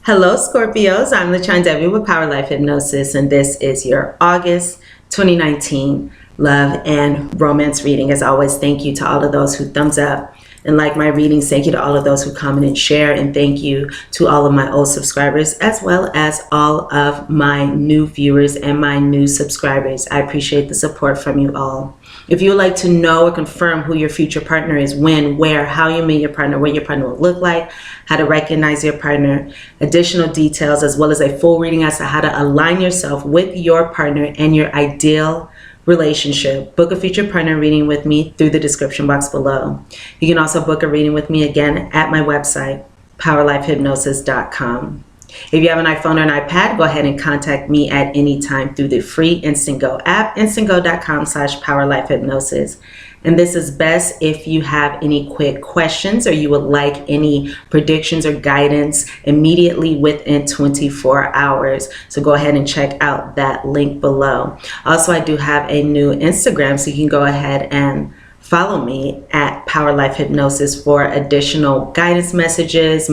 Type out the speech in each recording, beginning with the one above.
Hello, Scorpios. I'm lachondevi with Power Life Hypnosis, and this is your August 2019 love and romance reading. As always, thank you to all of those who thumbs up and like my readings. Thank you to all of those who comment and share, and thank you to all of my old subscribers as well as all of my new viewers and my new subscribers. I appreciate the support from you all. If you would like to know or confirm who your future partner is, when, where, how you meet your partner, what your partner will look like, how to recognize your partner, additional details, as well as a full reading as to how to align yourself with your partner and your ideal relationship, book a future partner reading with me through the description box below. You can also book a reading with me again at my website, powerlifehypnosis.com. If you have an iPhone or an iPad, go ahead and contact me at any time through the free Instant Go app, instantgo.com/powerlifehypnosis. And this is best if you have any quick questions or you would like any predictions or guidance immediately within 24 hours. So go ahead and check out that link below. Also, I do have a new Instagram, so you can go ahead and follow me at Power Life Hypnosis for additional guidance messages,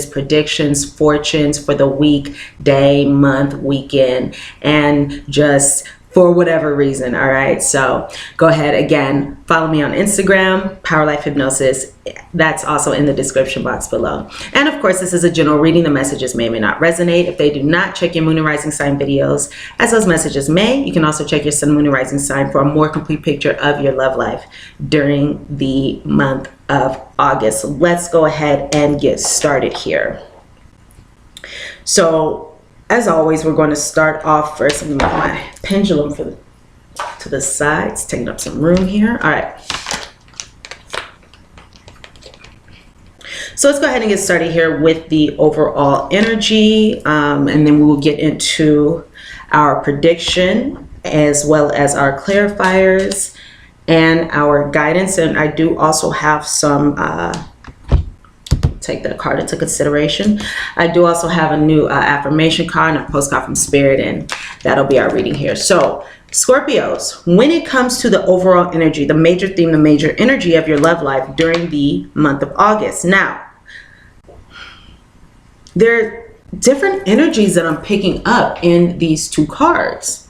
predictions, fortunes for the week, day, month, weekend, and just for whatever reason. All right, so go ahead, again, follow me on Instagram, Power Life Hypnosis. That's also in the description box below. And of course, this is a general reading. The messages may or may not resonate. If they do not, check your moon and rising sign videos, as those messages may. You can also check your sun, moon, and rising sign for a more complete picture of your love life during the month of August. So let's go ahead and get started here. So as always, we're going to start off first. I'm going to move my pendulum to the sides, taking up some room here. All right. So let's go ahead and get started here with the overall energy, and then we will get into our prediction as well as our clarifiers and our guidance. And I do also have some take that card into consideration. I do also have a new affirmation card and a postcard from Spirit, and that'll be our reading here. So Scorpios, when it comes to the overall energy, the major theme, the major energy of your love life during the month of August. Now, there are different energies that I'm picking up in these two cards,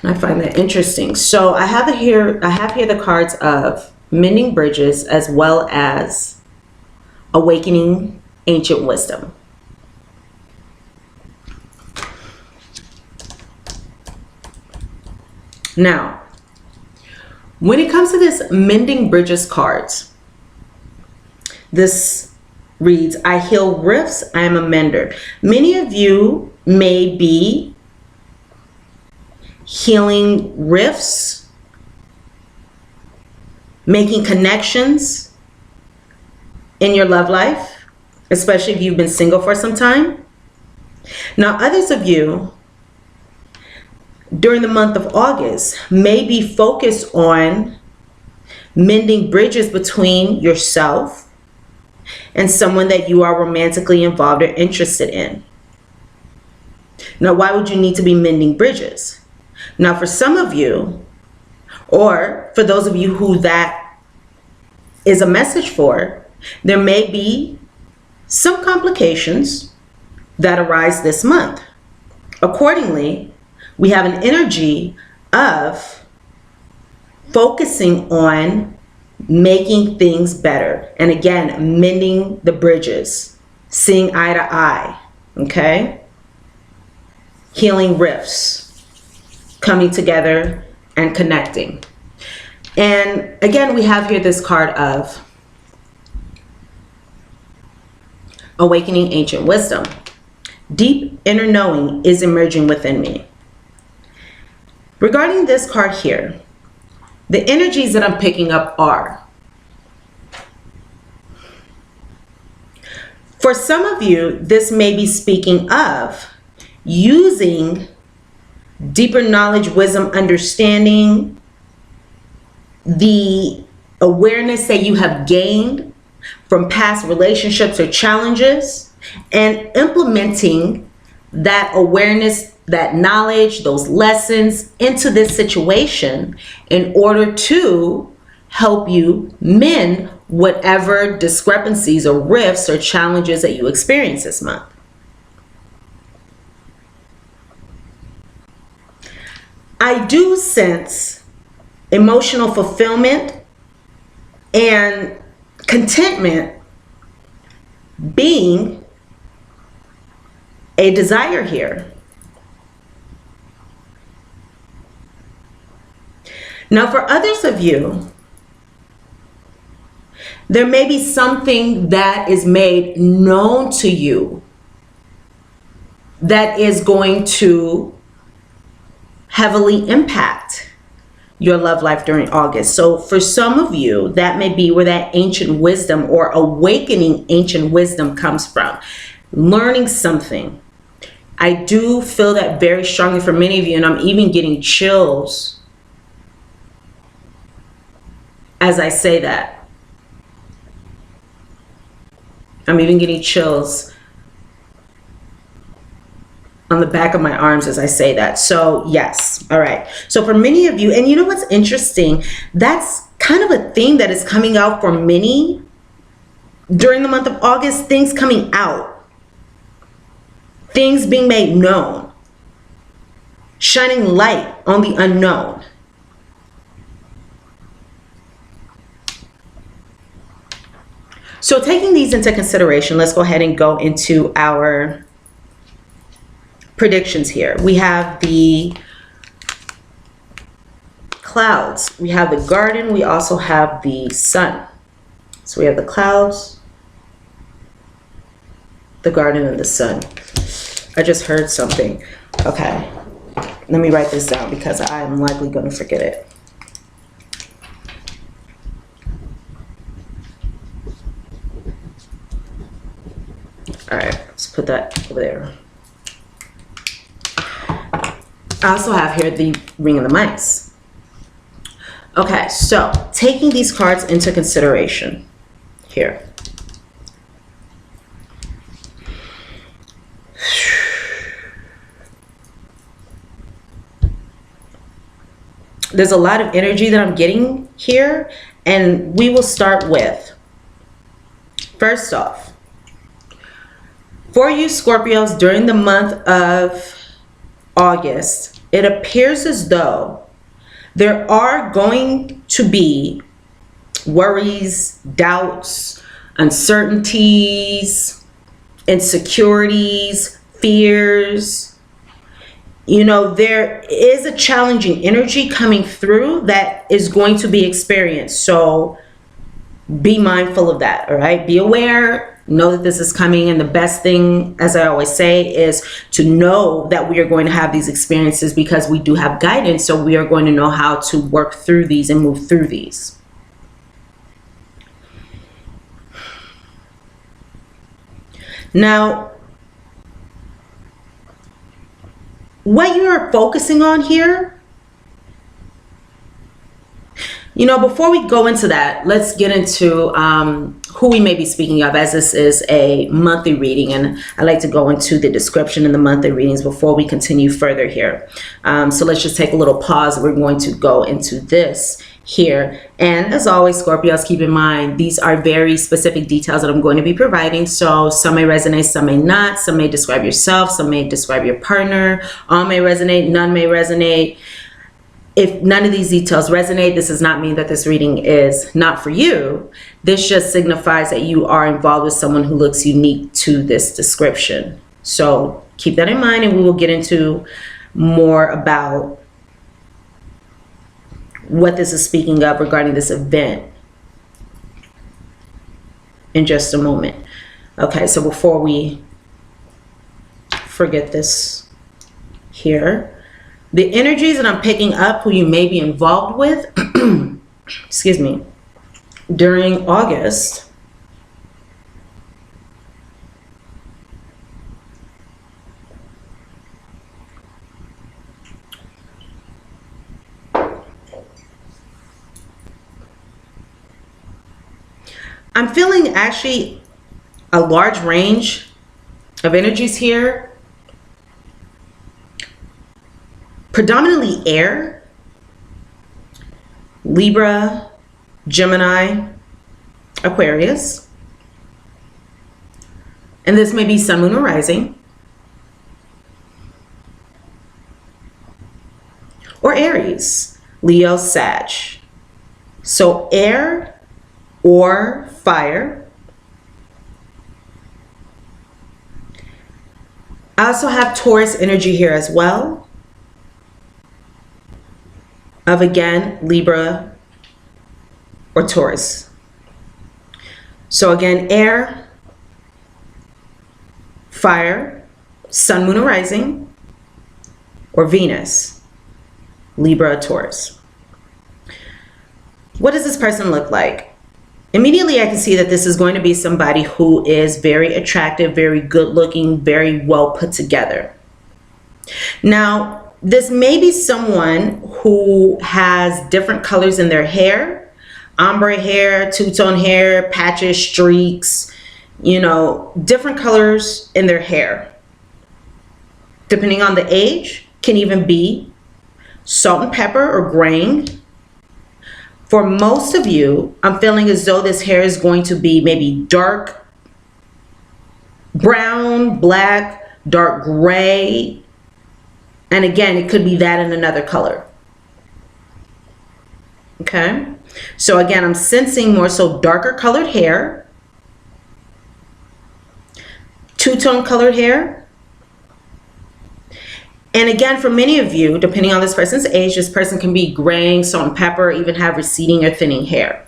and I find that interesting. So I have here the cards of mending bridges as well as awakening ancient wisdom. Now, when it comes to this mending bridges cards, this reads, I heal rifts, I am a mender. Many of you may be healing rifts, making connections in your love life, especially if you've been single for some time. Now, others of you during the month of August may be focused on mending bridges between yourself and someone that you are romantically involved or interested in. Now, why would you need to be mending bridges? Now, for some of you, or for those of you who that is a message for, there may be some complications that arise this month. Accordingly, we have an energy of focusing on making things better. And again, mending the bridges, seeing eye to eye, okay? Healing rifts, coming together and connecting. And again, we have here this card of awakening ancient wisdom. Deep inner knowing is emerging within me. Regarding this card here, the energies that I'm picking up are, for some of you, this may be speaking of using deeper knowledge, wisdom, understanding, the awareness that you have gained from past relationships or challenges, and implementing that awareness, that knowledge, those lessons into this situation in order to help you mend whatever discrepancies or rifts or challenges that you experience this month. I do sense emotional fulfillment and contentment being a desire here. Now, for others of you, there may be something that is made known to you that is going to heavily impact your love life during August. So for some of you, that may be where that ancient wisdom or awakening ancient wisdom comes from. Learning something. I do feel that very strongly for many of you, and I'm even getting chills as I say that. I'm even getting chills on the back of my arms as I say that. So yes, all right. So for many of you, and you know what's interesting? That's kind of a theme that is coming out for many during the month of August, things coming out, things being made known, shining light on the unknown. So taking these into consideration, let's go ahead and go into our predictions here. We have the clouds, we have the garden, we also have the sun. So we have the clouds, the garden, and the sun. I just heard something. Okay, let me write this down because I'm likely going to forget it. All right, let's put that over there. I also have here the ring of the mice. Okay, so taking these cards into consideration here. There's a lot of energy that I'm getting here, and we will start with, first off, for you Scorpios during the month of August, it appears as though there are going to be worries, doubts, uncertainties, insecurities, fears. You know, there is a challenging energy coming through that is going to be experienced. So be mindful of that, all right? Be aware. Know that this is coming, and the best thing, as I always say, is to know that we are going to have these experiences because we do have guidance, so we are going to know how to work through these and move through these. Now, what you're focusing on here, you know, before we go into that, let's get into who we may be speaking of, as this is a monthly reading, and I like to go into the description in the monthly readings before we continue further here. So let's just take a little pause. We're going to go into this here. And as always, Scorpios, keep in mind, these are very specific details that I'm going to be providing. So some may resonate, some may not. Some may describe yourself, some may describe your partner. All may resonate, none may resonate. If none of these details resonate, this does not mean that this reading is not for you. This just signifies that you are involved with someone who looks unique to this description. So keep that in mind, and we will get into more about what this is speaking of regarding this event in just a moment. Okay, so before we forget this here, the energies that I'm picking up who you may be involved with, excuse me, during August, I'm feeling actually a large range of energies here. Predominantly air, Libra, Gemini, Aquarius. And this may be sun, moon, or rising. or Aries, Leo, Sag. So air or fire. I also have Taurus energy here as well, of again, Libra or Taurus. So again, air, fire, sun, moon, or rising, or Venus, Libra, or Taurus. What does this person look like? Immediately, I can see that this is going to be somebody who is very attractive, very good looking, very well put together. Now, this may be someone who has different colors in their hair, ombre hair, two-tone hair, patches, streaks, you know, different colors in their hair. Depending on the age, can even be salt and pepper or graying. For most of you, I'm feeling as though this hair is going to be maybe dark brown, black, dark gray. And again, it could be that in another color. Okay. So again, I'm sensing more so darker colored hair, two-tone colored hair. And again, for many of you, depending on this person's age, this person can be graying, salt and pepper, even have receding or thinning hair.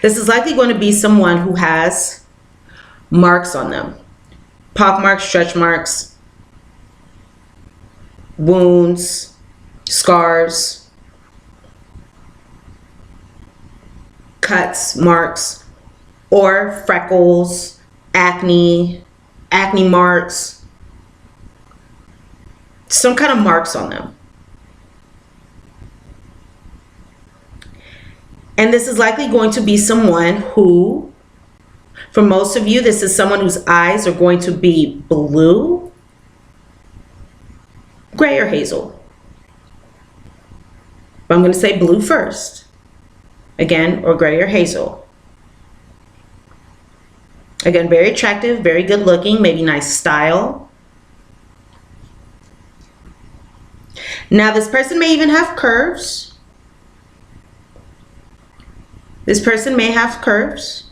This is likely going to be someone who has marks on them. Pock marks, stretch marks, wounds, scars, cuts, marks, or freckles, acne marks, some kind of marks on them. And this is likely going to be someone who, for most of you, this is someone whose eyes are going to be blue, gray, or hazel. But I'm going to say blue first. Again, or gray or hazel. Again, very attractive, very good looking, maybe nice style. Now, this person may even have curves. This person may have curves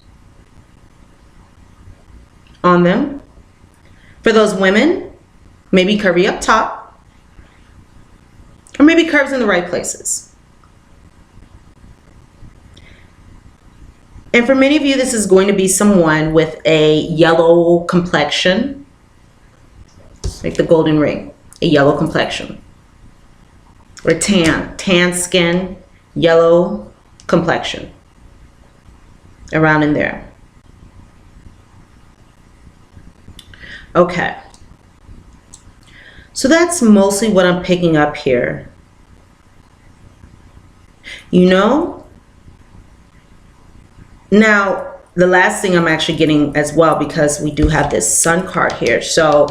on them. For those women, maybe curvy up top, or maybe curves in the right places. And for many of you, this is going to be someone with a yellow complexion, like the golden ring, a yellow complexion. Or tan skin, yellow complexion, around in there. Okay, so that's mostly what I'm picking up here. You know, now the last thing I'm actually getting as well, because we do have this sun card here, so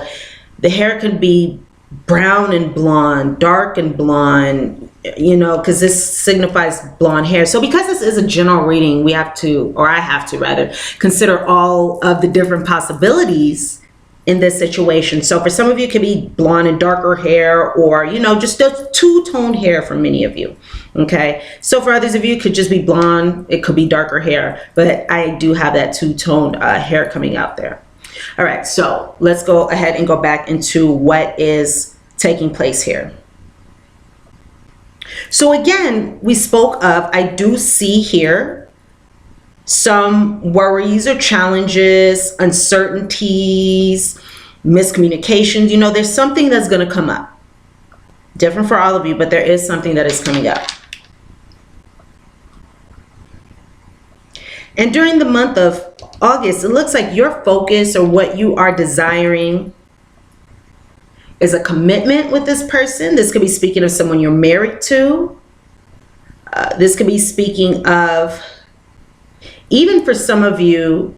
the hair can be brown and blonde, dark and blonde, you know, because this signifies blonde hair. So because this is a general reading, we have to, or I have to rather, consider all of the different possibilities in this situation. So for some of you, it could be blonde and darker hair, or, you know, just a two-tone hair for many of you. Okay. So for others of you, it could just be blonde. It could be darker hair, but I do have that two-toned hair coming out there. All right, so let's go ahead and go back into what is taking place here. So again, we spoke of, I do see here some worries or challenges, uncertainties, miscommunications. You know, there's something that's going to come up. Different for all of you, but there is something that is coming up. And during the month of August, it looks like your focus or what you are desiring is a commitment with this person. This could be speaking of someone you're married to. This could be speaking of, even for some of you,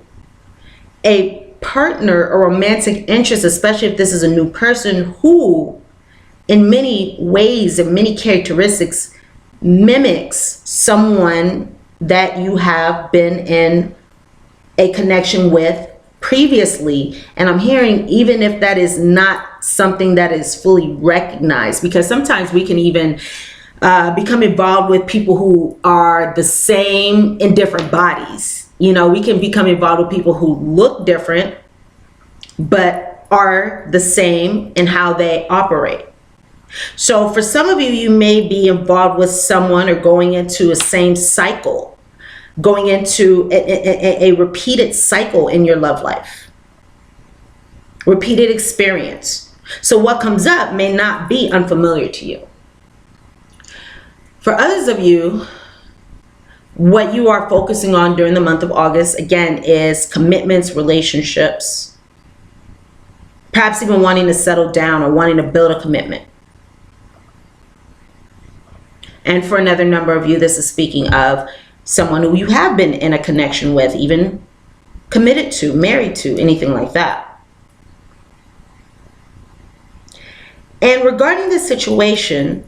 a partner or romantic interest, especially if this is a new person who, in many ways and many characteristics, mimics someone that you have been in a connection with previously, and I'm hearing even if that is not something that is fully recognized, because sometimes we can even become involved with people who are the same in different bodies. You know, we can become involved with people who look different but are the same in how they operate. So for some of you, you may be involved with someone or going into a same cycle, going into a repeated cycle in your love life, repeated experience. So what comes up may not be unfamiliar to you. For others of you, what you are focusing on during the month of August, again, is commitments, relationships, perhaps even wanting to settle down or wanting to build a commitment. And for another number of you, this is speaking of someone who you have been in a connection with, even committed to, married to, anything like that. And regarding this situation,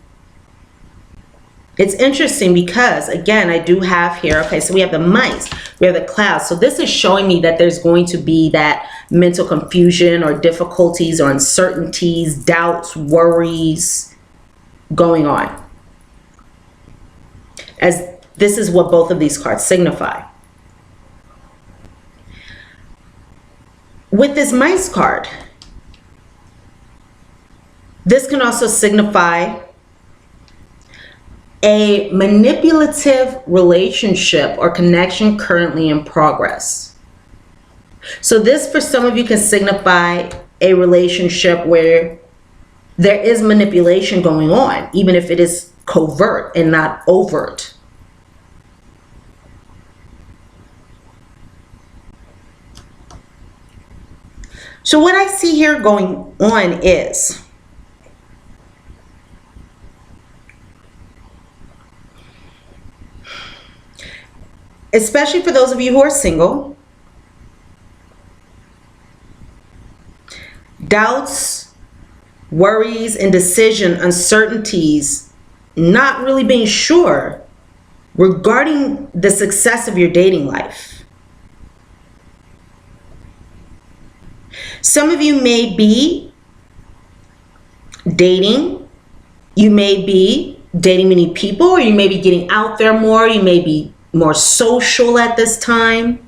it's interesting because, again, I do have here, okay, so we have the mice, we have the clouds. So this is showing me that there's going to be that mental confusion or difficulties or uncertainties, doubts, worries going on, as this is what both of these cards signify. With this mice card, this can also signify a manipulative relationship or connection currently in progress. So this, for some of you, can signify a relationship where there is manipulation going on, even if it is covert and not overt. So what I see here going on is especially for those of you who are single, doubts, worries, indecision, uncertainties, not really being sure regarding the success of your dating life. Some of you may be dating, you may be dating many people, or you may be getting out there more, you may be more social at this time.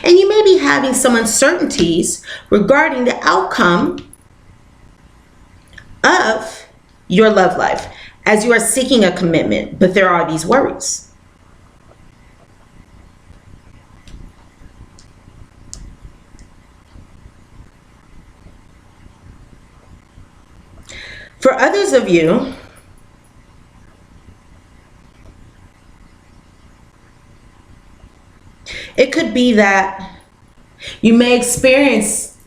And you may be having some uncertainties regarding the outcome of your love life as you are seeking a commitment, but there are these worries. For others of you, it could be that you may experience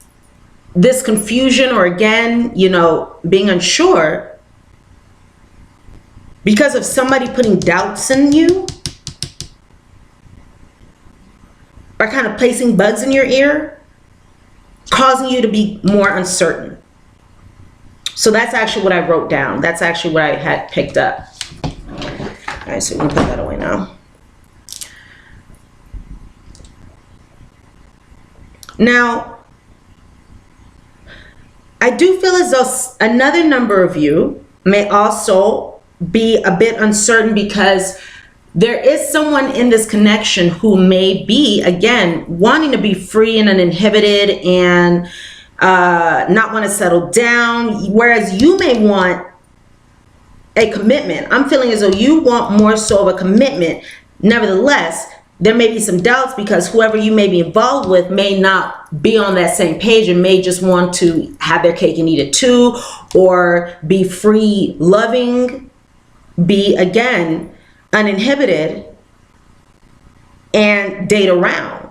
this confusion or, again, you know, being unsure because of somebody putting doubts in you or kind of placing bugs in your ear, causing you to be more uncertain. So that's actually what I wrote down. That's actually what I had picked up. All right, so we can put that away now. Now, I do feel as though another number of you may also be a bit uncertain because there is someone in this connection who may be, again, wanting to be free and uninhibited and not want to settle down, whereas you may want a commitment. I'm feeling as though you want more so of a commitment. Nevertheless, there may be some doubts because whoever you may be involved with may not be on that same page and may just want to have their cake and eat it too, or be free loving, be, again, uninhibited, and date around.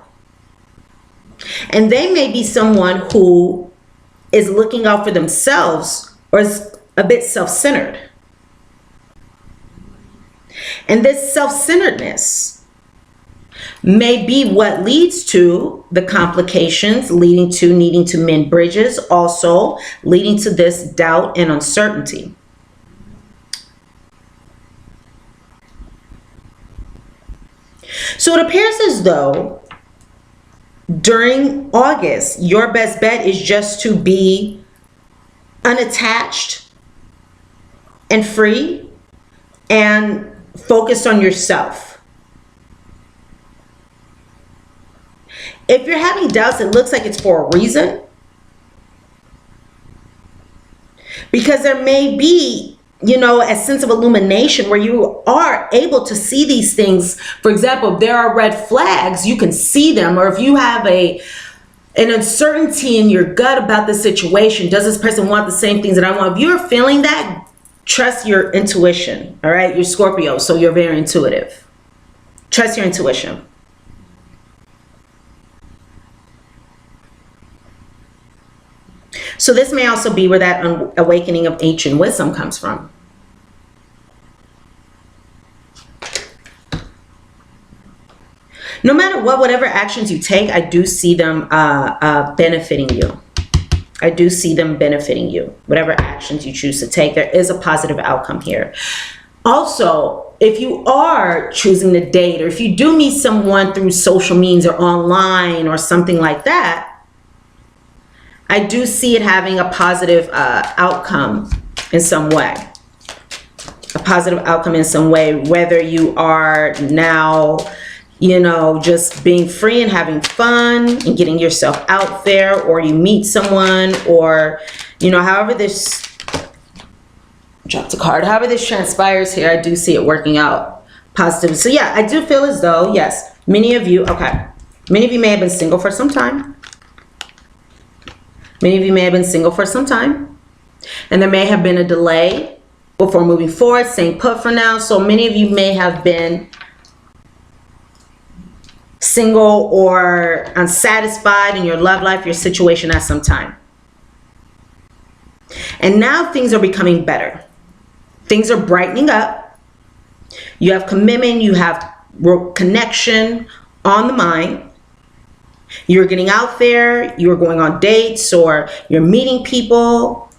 And they may be someone who is looking out for themselves or is a bit self-centered. And this self-centeredness may be what leads to the complications, leading to needing to mend bridges, also leading to this doubt and uncertainty. So it appears as though during August, your best bet is just to be unattached and free and focused on yourself. If you're having doubts, it looks like it's for a reason. Because there may be, you know, a sense of illumination where you are able to see these things. For example, if there are red flags, you can see them. Or if you have an uncertainty in your gut about the situation, does this person want the same things that I want? If you're feeling that, trust your intuition, all right? You're Scorpio, so you're very intuitive. Trust your intuition. So this may also be where that awakening of ancient wisdom comes from. No matter what, whatever actions you take, I do see them benefiting you. I do see them benefiting you. Whatever actions you choose to take, there is a positive outcome here. Also, if you are choosing to date, or if you do meet someone through social means or online or something like that, I do see it having a positive outcome in some way. A positive outcome in some way, whether you are now, you know, just being free and having fun and getting yourself out there, or you meet someone, or, you know, however this, dropped a card, however this transpires here, I do see it working out positive. So yeah, I do feel as though, yes, many of you, okay, many of you may have been single for some time. Many of you may have been single for some time, and there may have been a delay before moving forward, staying put for now. So many of you may have been single or unsatisfied in your love life, your situation at some time. And now things are becoming better. Things are brightening up. You have commitment, you have connection on the mind. You're getting out there, you're going on dates, or you're meeting people.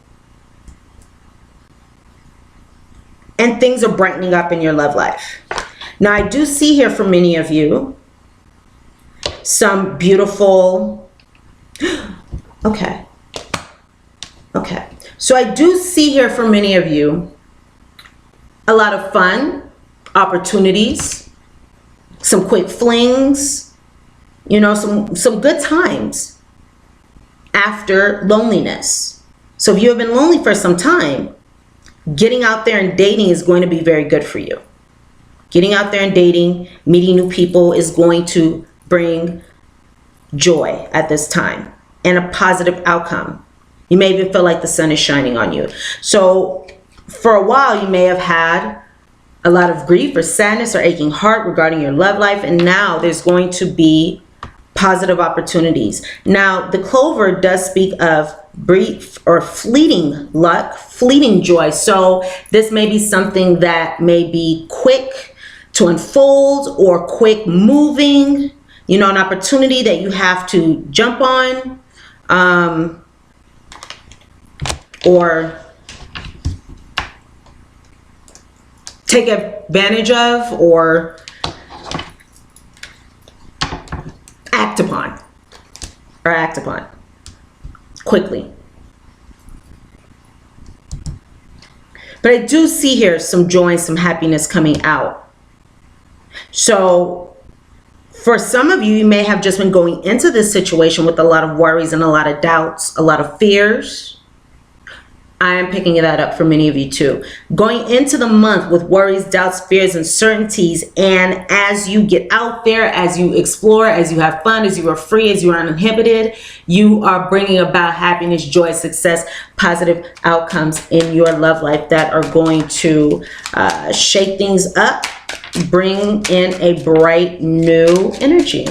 And things are brightening up in your love life. Now, I do see here for many of you some beautiful, okay. So I do see here for many of you a lot of fun, opportunities, some quick flings, you know, some good times after loneliness. So if you have been lonely for some time, getting out there and dating is going to be very good for you. Getting out there and dating, meeting new people is going to bring joy at this time and a positive outcome. You may even feel like the sun is shining on you. So for a while, you may have had a lot of grief or sadness or aching heart regarding your love life. And now there's going to be positive opportunities. Now, the clover does speak of brief or fleeting luck, fleeting joy. So this may be something that may be quick to unfold or quick moving, you know, an opportunity that you have to jump on, or take advantage of, or act upon quickly. But I do see here some joy and some happiness coming out. So for some of you, you may have just been going into this situation with a lot of worries and a lot of doubts, a lot of fears. I am picking that up for many of you too. Going into the month with worries, doubts, fears, uncertainties, and as you get out there, as you explore, as you have fun, as you are free, as you are uninhibited, you are bringing about happiness, joy, success, positive outcomes in your love life that are going to shake things up, bring in a bright new energy.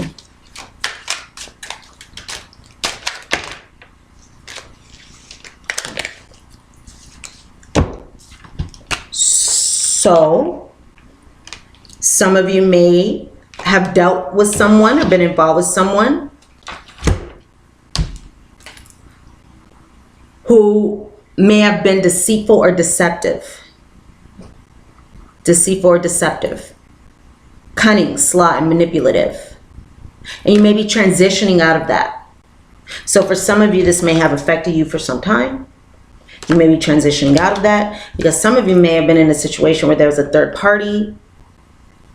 So some of you may have dealt with someone or been involved with someone who may have been deceitful or deceptive. Deceitful or deceptive. Cunning, sly, and manipulative. And you may be transitioning out of that. So for some of you, this may have affected you for some time. You may be transitioning out of that because some of you may have been in a situation where there was a third party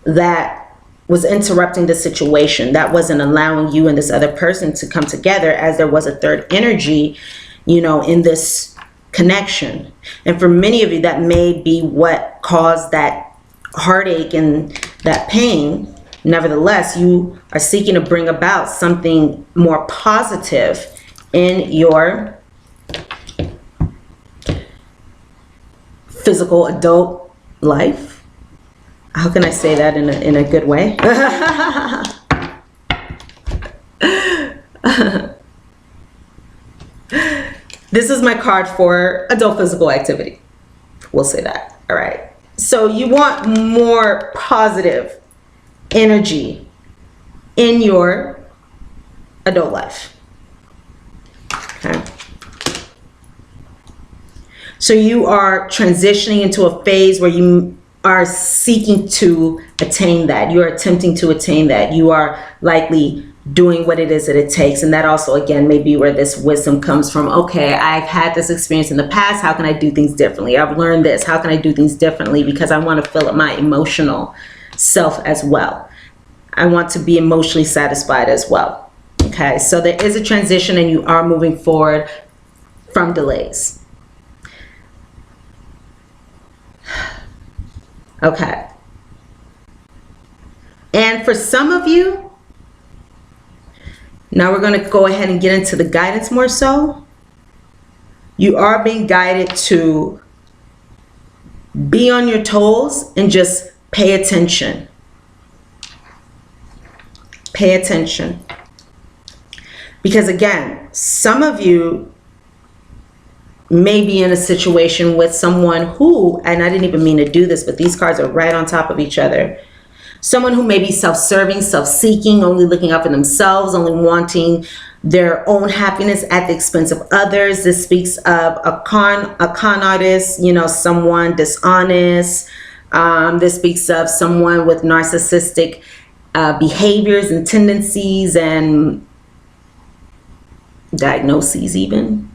that was interrupting the situation, that wasn't allowing you and this other person to come together, as there was a third energy, you know, in this connection. And for many of you, that may be what caused that heartache and that pain. Nevertheless, you are seeking to bring about something more positive in your physical adult life. How can I say that in a good way? This is my card for adult physical activity. We'll say that. All right. So you want more positive energy in your adult life. Okay. So you are transitioning into a phase where you are seeking to attain that. You are attempting to attain that. You are likely doing what it is that it takes. And that also, again, may be where this wisdom comes from. Okay, I've had this experience in the past. How can I do things differently? I've learned this. How can I do things differently? Because I want to fill up my emotional self as well. I want to be emotionally satisfied as well. Okay, so there is a transition and you are moving forward from delays. Okay. And for some of you, now we're going to go ahead and get into the guidance more so. You are being guided to be on your toes and just pay attention. Pay attention. Because again, some of you may be in a situation with someone who, and I didn't even mean to do this, but these cards are right on top of each other. Someone who may be self-serving, self-seeking, only looking out for themselves, only wanting their own happiness at the expense of others. This speaks of a con artist, you know, someone dishonest. This speaks of someone with narcissistic behaviors and tendencies and diagnoses even.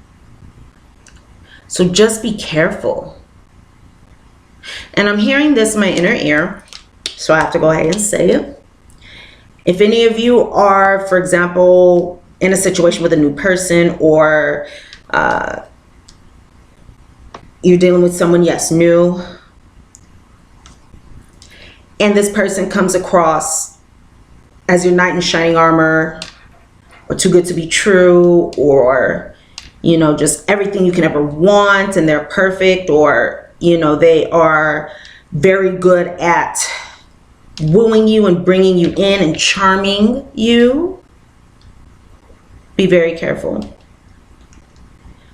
So just be careful. And I'm hearing this in my inner ear, so I have to go ahead and say it. If any of you are, for example, in a situation with a new person, or you're dealing with someone, yes, new, and this person comes across as your knight in shining armor, or too good to be true, or, you know, just everything you can ever want, and they're perfect, or, you know, they are very good at wooing you and bringing you in and charming you, be very careful.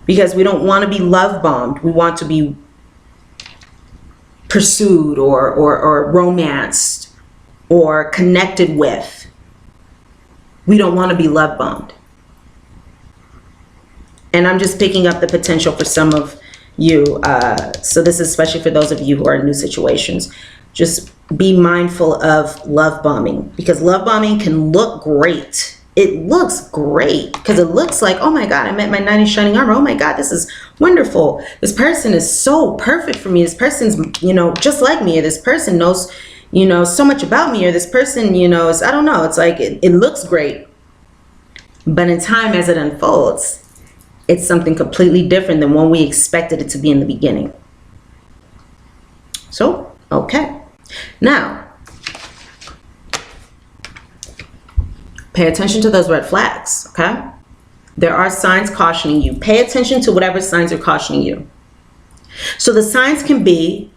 Because we don't want to be love bombed. We want to be pursued or romanced or connected with. We don't want to be love bombed. And I'm just picking up the potential for some of you. So this is especially for those of you who are in new situations. Just be mindful of love bombing, because love bombing can look great. It looks great because it looks like, oh my God, I met my knight in shining armor. Oh my God, this is wonderful. This person is so perfect for me. This person's, you know, just like me. Or this person knows, you know, so much about me. Or this person, you know, is, I don't know. It's like, it looks great. But in time, as it unfolds, it's something completely different than when we expected it to be in the beginning. So, okay. Now, pay attention to those red flags, okay? There are signs cautioning you. Pay attention to whatever signs are cautioning you. So the signs can be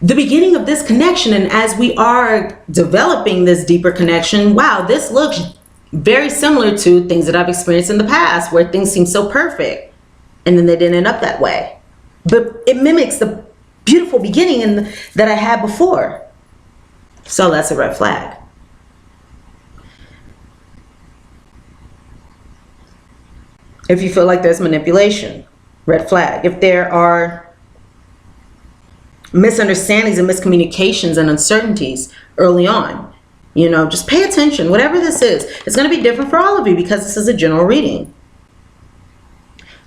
the beginning of this connection, and as we are developing this deeper connection, wow, this looks very similar to things that I've experienced in the past where things seem so perfect and then they didn't end up that way. But it mimics the beautiful beginning that I had before. So that's a red flag. If you feel like there's manipulation, red flag. If there are misunderstandings and miscommunications and uncertainties early on, You know, just pay attention. Whatever this is, it's going to be different for all of you because this is a general reading.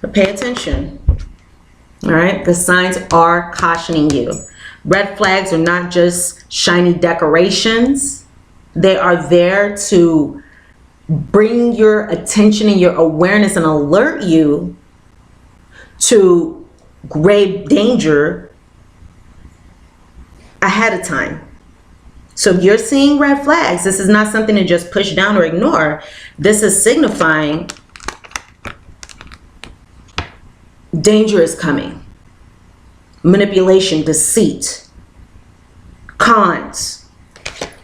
But pay attention. All right? The signs are cautioning you. Red flags are not just shiny decorations. They are there to bring your attention and your awareness and alert you to grave danger ahead of time. So if you're seeing red flags, this is not something to just push down or ignore. This is signifying danger is coming. Manipulation, deceit, cons,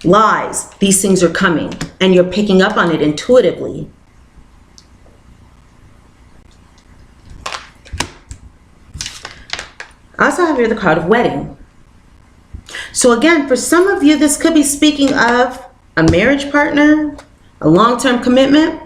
lies, these things are coming, and you're picking up on it intuitively. I also have here the card of wedding. So again, for some of you, this could be speaking of a marriage partner, a long-term commitment.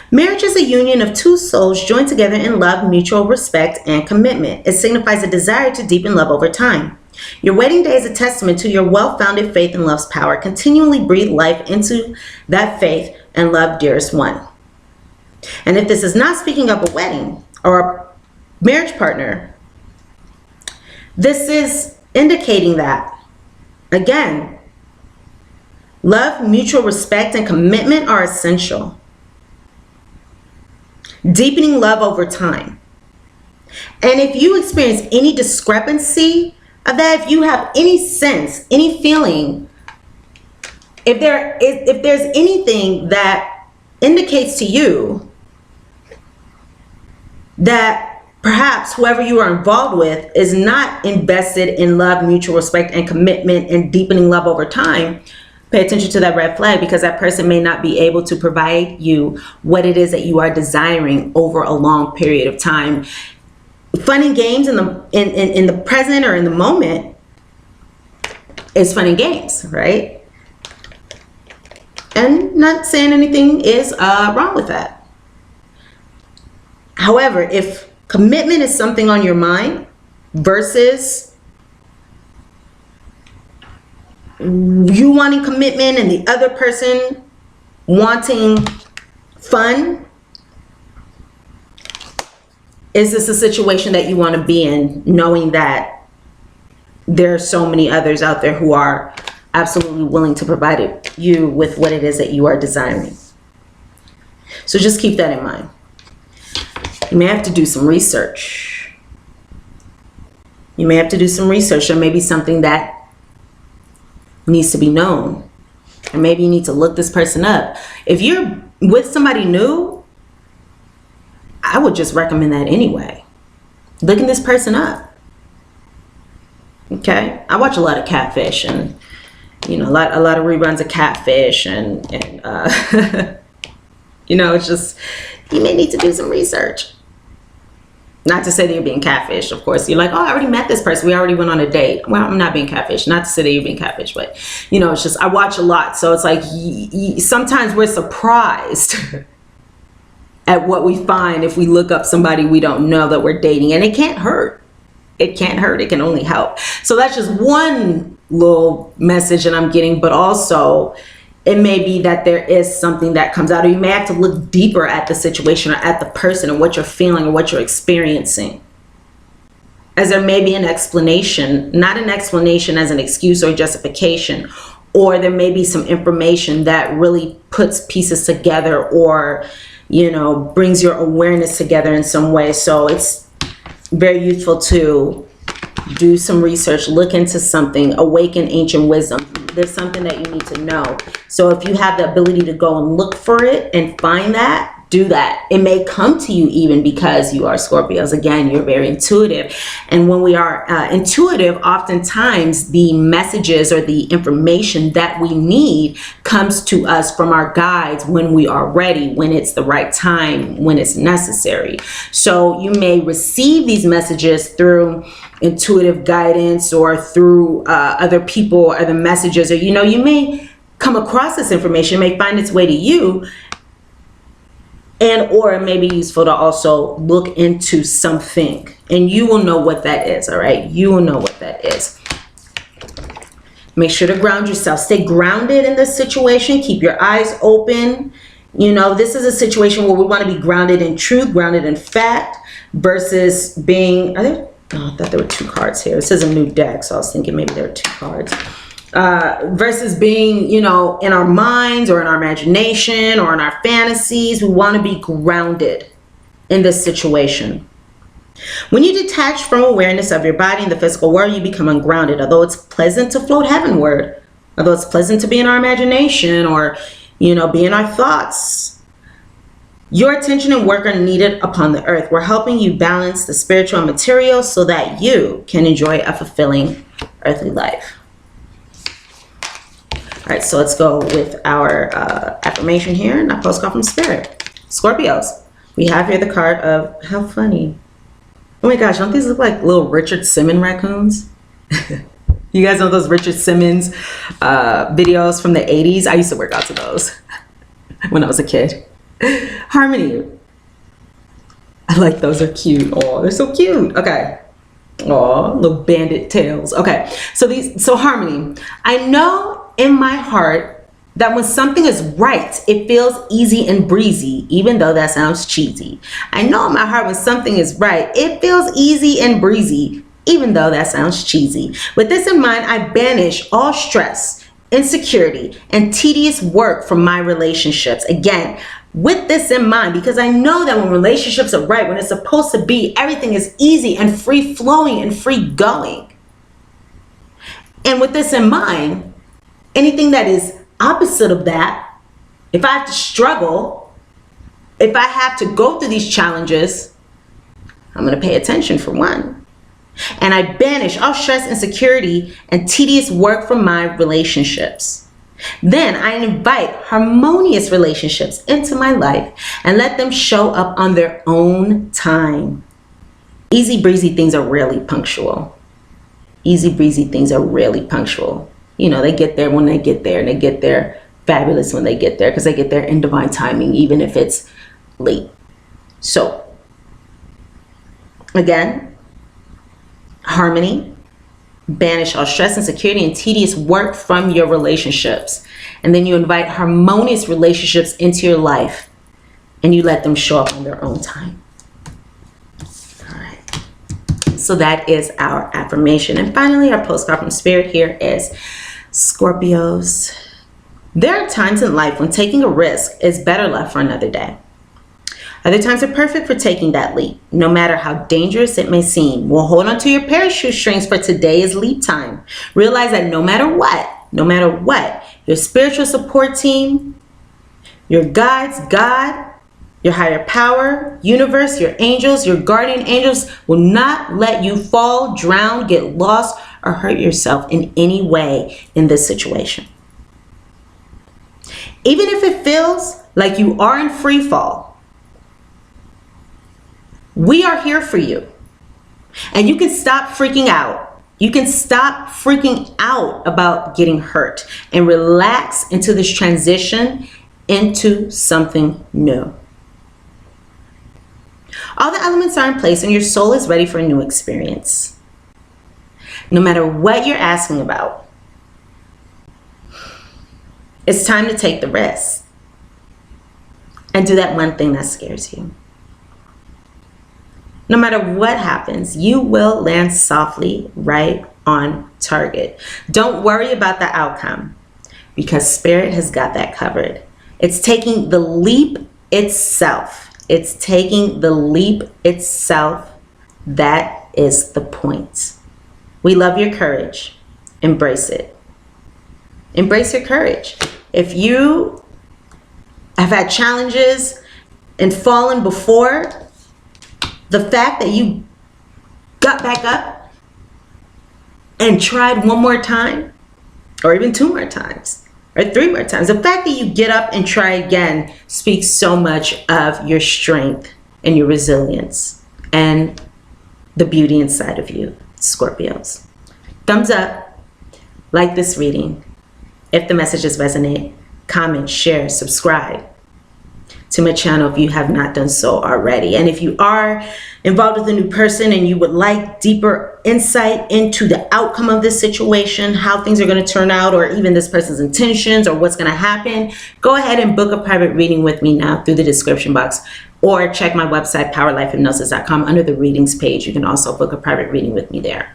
Marriage is a union of two souls joined together in love, mutual respect, and commitment. It signifies a desire to deepen love over time. Your wedding day is a testament to your well-founded faith in love's power. Continually breathe life into that faith and love, dearest one. And if this is not speaking of a wedding or a marriage partner, this is indicating that, again, love, mutual respect, and commitment are essential. Deepening love over time. And if you experience any discrepancy of that, if you have any sense, any feeling, if there's anything that indicates to you that perhaps whoever you are involved with is not invested in love, mutual respect, and commitment and deepening love over time, pay attention to that red flag, because that person may not be able to provide you what it is that you are desiring over a long period of time. Fun and games in the present or in the moment is fun and games, right? And not saying anything is wrong with that. However, if commitment is something on your mind versus you wanting commitment and the other person wanting fun, is this a situation that you want to be in, knowing that there are so many others out there who are absolutely willing to provide you with what it is that you are desiring? So just keep that in mind. You may have to do some research. You may have to do some research. There may be something that needs to be known, and maybe you need to look this person up. If you're with somebody new, I would just recommend that anyway. Looking this person up. Okay, I watch a lot of Catfish, and you know, a lot of reruns of Catfish, and you know, it's just, you may need to do some research. Not to say that you're being catfished, of course. You're like, oh, I already met this person. We already went on a date. Well, I'm not being catfished. Not to say that you're being catfished, but, you know, it's just, I watch a lot. So it's like, sometimes we're surprised at what we find if we look up somebody we don't know that we're dating. And it can't hurt. It can't hurt. It can only help. So that's just one little message that I'm getting. But also, it may be that there is something that comes out, or you may have to look deeper at the situation or at the person and what you're feeling or what you're experiencing. As there may be an explanation, not an explanation as an excuse or justification, or there may be some information that really puts pieces together, or, you know, brings your awareness together in some way. So it's very useful to do some research, look into something, awaken ancient wisdom. There's something that you need to know. So if you have the ability to go and look for it and find that, do that. It may come to you even because you are Scorpios. Again, you're very intuitive. And when we are intuitive, oftentimes the messages or the information that we need comes to us from our guides when we are ready, when it's the right time, when it's necessary. So you may receive these messages through intuitive guidance or through other people or other messages, or, you know, you may come across this information, it may find its way to you, and or it may be useful to also look into something, and you will know what that is. All right, you will know what that is. Make sure to ground yourself. Stay grounded in this situation. Keep your eyes open. You know, this is a situation where we want to be grounded in truth, grounded in fact, versus being, oh, I thought there were 2 cards here. This is a new deck, so I was thinking maybe there were 2 cards. Versus being, you know, in our minds or in our imagination or in our fantasies. We want to be grounded in this situation. When you detach from awareness of your body and the physical world, you become ungrounded. Although it's pleasant to float heavenward, although it's pleasant to be in our imagination or, you know, be in our thoughts, your attention and work are needed upon the earth. We're helping you balance the spiritual and material so that you can enjoy a fulfilling earthly life. All right, so let's go with our affirmation here and our postcard from Spirit. Scorpios, we have here the card of, how funny. Oh my gosh, don't these look like little Richard Simmons raccoons? You guys know those Richard Simmons videos from the 80s? I used to work out to those when I was a kid. Harmony. I like those, are cute. Oh, they're so cute. Okay. Oh, little bandit tails. Okay, so harmony. I know in my heart that when something is right, it feels easy and breezy, even though that sounds cheesy. I know in my heart when something is right, it feels easy and breezy, even though that sounds cheesy. With this in mind, I banish all stress, insecurity, and tedious work from my relationships. Again, with this in mind, because I know that when relationships are right, when it's supposed to be, everything is easy and free flowing and free going. And with this in mind, anything that is opposite of that, if I have to struggle, if I have to go through these challenges, I'm going to pay attention for one. And I banish all stress, insecurity, and tedious work from my relationships. Then I invite harmonious relationships into my life and let them show up on their own time. Easy breezy things are rarely punctual. Easy breezy things are rarely punctual. You know, they get there when they get there, and they get there fabulous when they get there, because they get there in divine timing, even if it's late. So, again, harmony, banish all stress, insecurity, and tedious work from your relationships. And then you invite harmonious relationships into your life, and you let them show up on their own time. All right. So that is our affirmation. And finally, our postcard from Spirit here is Scorpios. There are times in life when taking a risk is better left for another day. Other times are perfect for taking that leap, no matter how dangerous it may seem. Well, hold on to your parachute strings, for today is leap time. Realize that no matter what, your spiritual support team, your guides, God, your higher power, universe, your angels, your guardian angels will not let you fall, drown, get lost, or hurt yourself in any way in this situation. Even if it feels like you are in free fall, we are here for you. And you can stop freaking out. You can stop freaking out about getting hurt and relax into this transition into something new. All the elements are in place and your soul is ready for a new experience. No matter what you're asking about, it's time to take the risk and do that one thing that scares you. No matter what happens, you will land softly right on target. Don't worry about the outcome, because Spirit has got that covered. It's taking the leap itself. It's taking the leap itself. That is the point. We love your courage. Embrace it. Embrace your courage. If you have had challenges and fallen before, the fact that you got back up and tried one more time, or even 2 more times, or 3 more times, the fact that you get up and try again speaks so much of your strength and your resilience and the beauty inside of you, Scorpios. Thumbs up, like this reading. If the messages resonate, comment, share, subscribe. to my channel if you have not done so already. And if you are involved with a new person and you would like deeper insight into the outcome of this situation, how things are going to turn out, or even this person's intentions or what's going to happen, go ahead and book a private reading with me now through the description box, or check my website, powerlifehypnosis.com, under the readings page. You can also book a private reading with me there.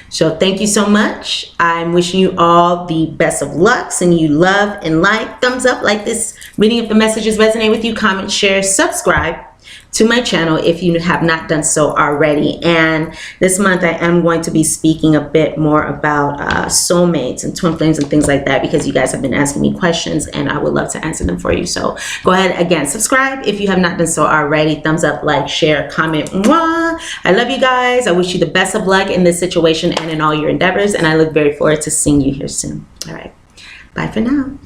So thank you so much. I'm wishing you all the best of luck, sending you love and light. Thumbs up, like this reading if the messages resonate with you. Comment, share, subscribe to my channel if you have not done so already. And this month I am going to be speaking a bit more about soulmates and twin flames and things like that, because you guys have been asking me questions and I would love to answer them for you. So go ahead, again, subscribe if you have not done so already. Thumbs up, like, share, comment. Mwah! I love you guys. I wish you the best of luck in this situation and in all your endeavors, and I look very forward to seeing you here soon. All right, bye for now.